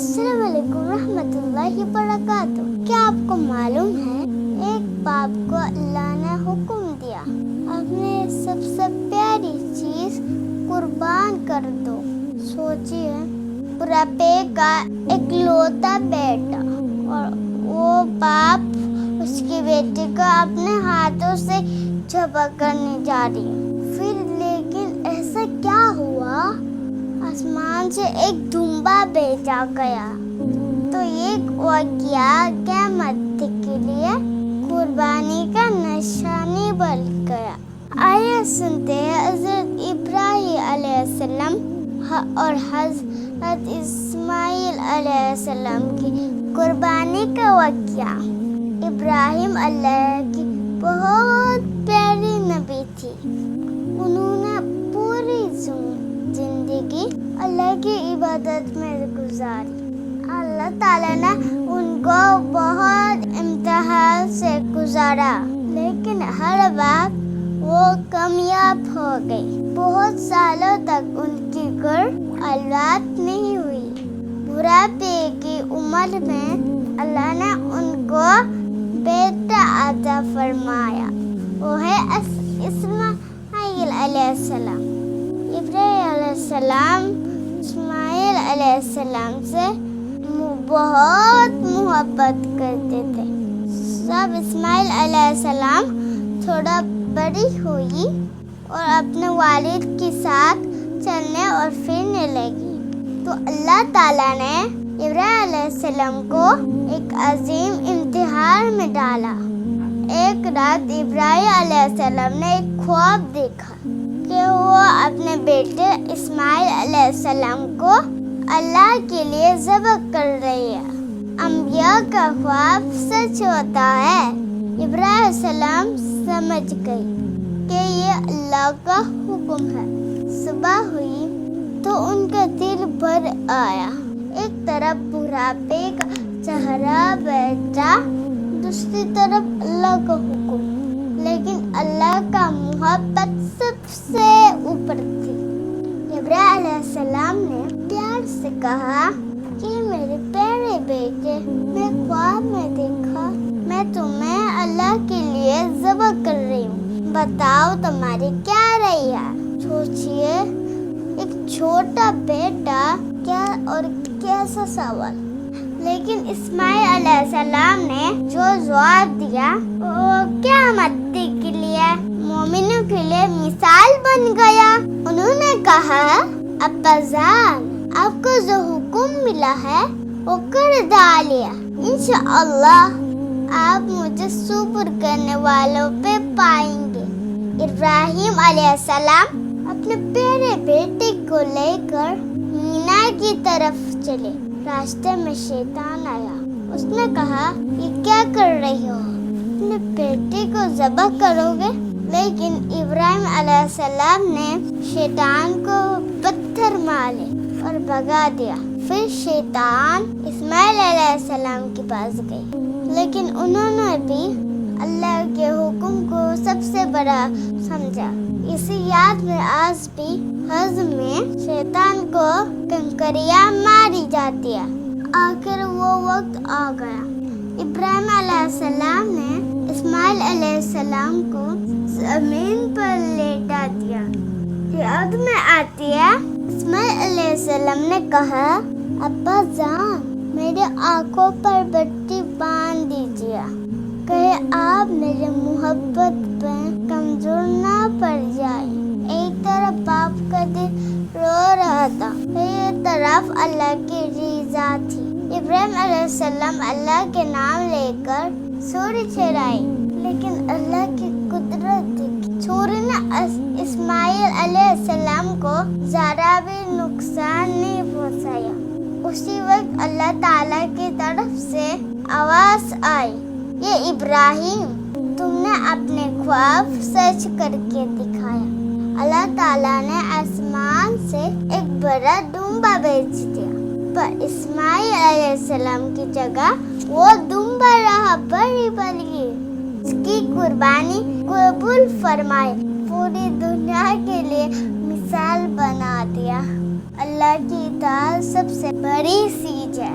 السلام علیکم رحمۃ اللہ وبرکاتہ۔ کیا آپ کو معلوم ہے ایک باپ کو اللہ نے حکم دیا اپنے سب سے پیاری چیز قربان کر دو۔ سوچیے، بڑھاپے کا اکلوتا بیٹا اور وہ باپ اس کی بیٹی کو اپنے ہاتھوں سے ذبح کرنے جا رہی ہے۔ پھر لیکن ایسا کیا ہوا، آسمان سے ایک دمبا بھیجا گیا تو یہ واقعہ قیامت کے لیے قربانی کا نشانی بن گیا۔ آئیے سنتے ہیں حضرت ابراہیم علیہ السلام اور حضرت اسماعیل علیہ السلام کی قربانی کا واقعہ۔ ابراہیم اللہ کی بہت پیاری نبی تھی۔ انہوں نے پوری زندگی اللہ کی عبادت میں گزاری۔ اللہ تعالیٰ نے ان کو بہت امتحان سے گزارا، لیکن ہر بار وہ کامیاب ہو گئی۔ بہت سالوں تک ان کی اولاد نہیں ہوئی۔ بڑھاپے کی عمر میں اللہ نے ان کو بیٹا عطا فرمایا، وہ ہے اسماعیل علیہ السلام۔ ابراہیم علیہ السلام اسماعیل علیہ السلام سے بہت محبت کرتے تھے۔ جب اسماعیل علیہ السلام تھوڑا بڑی ہوئی اور اپنے والد کے ساتھ چلنے اور پھرنے لگی تو اللہ تعالیٰ نے ابراہیم علیہ السلام کو ایک عظیم امتحان میں ڈالا۔ ایک رات ابراہیم علیہ السلام نے ایک خواب دیکھا کہ وہ اپنے بیٹے اسماعیل علیہ السلام کو اللہ کے لیے ذبح کر رہی ہے۔ انبیاء کا خواب سچ ہوتا ہے۔ ابراہیم علیہ السلام سمجھ گئی کہ یہ اللہ کا حکم ہے۔ صبح ہوئی تو ان کا دل بھر آیا۔ ایک طرف بڑھاپے کا چہرہ بیٹا، دوسری طرف اللہ کا حکم، لیکن اللہ کا محبت سب سے اوپر تھی۔ ابراہیم علیہ السلام نے پیار سے کہا کہ میرے پیارے بیٹے، میں خواب میں دیکھا میں تمہیں اللہ کے لیے ذبح کر رہی ہوں، بتاؤ تمہاری کیا رائے ہے؟ سوچئے، ایک چھوٹا بیٹا، کیا اور کیسا سوال! لیکن اسماعیل علیہ السلام نے جو جواب دیا وہ قیامت کے لیے مومنوں کے لیے مثال بن گیا۔ انہوں نے کہا، ابا جان، آپ کو جو حکم ملا ہے وہ کر ڈالیے، انشاءاللہ آپ مجھے صبر کرنے والوں پہ پائیں گے۔ ابراہیم علیہ السلام اپنے پیارے بیٹے کو لے کر مینا کی طرف چلے۔ راستے میں شیطان آیا۔ اس نے کہا، یہ کیا کر رہی ہو؟ اپنے بیٹے کو ذبح کرو گے؟ لیکن ابراہیم علیہ السلام نے شیطان کو پتھر مارے اور بھگا دیا۔ پھر شیطان اسماعیل علیہ السلام کے پاس گئی، لیکن انہوں نے بھی اللہ کے حکم کو سب سے بڑا سمجھا۔ اسی یاد میں آج بھی حج میں شیطان کو کنکریاں ماری جاتی ہے۔ آخر وہ وقت آ گیا۔ ابراہیم علیہ السلام نے اسماعیل علیہ السلام کو زمین پر لیٹا دیا۔ یاد میں آتی ہے، اسماعیل علیہ السلام نے کہا، ابا جان، میرے آنکھوں پر پٹی باندھ دیجیے، کہیں آپ میرے محبت پہ کمزور نہ پڑ جائیں۔ ایک طرف باپ کا دل رو رہا تھا، ایک طرف اللہ کی رضا تھی۔ ابراہیم علیہ السلام اللہ کے نام لے کر چھری چلائی، لیکن اللہ کی قدرت دیکھی۔ چھری نے اسماعیل علیہ السلام کو ذرا بھی نقصان نہیں پہنچایا۔ اسی وقت اللہ تعالیٰ کی طرف سے آواز آئی، یہ ابراہیم، تم نے اپنے خواب سچ کر کے دکھایا۔ اللہ تعالیٰ نے آسمان سے ایک بڑا دمبا بھیج دیا، پر اسماعیل علیہ السلام کی جگہ وہ دمبا رہا بڑی بلی۔ اس کی قربانی قبول فرمائے، پوری دنیا کے لیے مثال بنا دیا۔ اللہ کی اطاعت سب سے بڑی چیز ہے۔